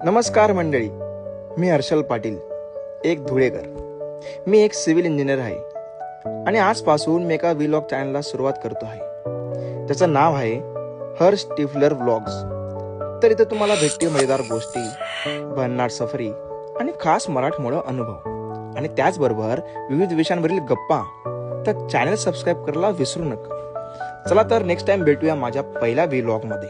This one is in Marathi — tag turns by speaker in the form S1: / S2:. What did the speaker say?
S1: नमस्कार मंडळी, मी हर्षल पाटील, एक धुळेकर. मी एक सिव्हिल इंजिनियर आहे आणि आजपासून मी एका व्लॉग चॅनलला सुरुवात करतो आहे. त्याचं नाव आहे हर्ष टिफलर व्लॉग्स. तर इथं तुम्हाला भेटतील मजेदार गोष्टी, भन्नाट सफरी आणि खास मराठमोळा अनुभव आणि त्याचबरोबर विविध विषयांवरील गप्पा. तर चॅनल सबस्क्राईब करायला विसरू नका. चला तर नेक्स्ट टाइम भेटूया माझ्या पहिल्या व्लॉगमध्ये.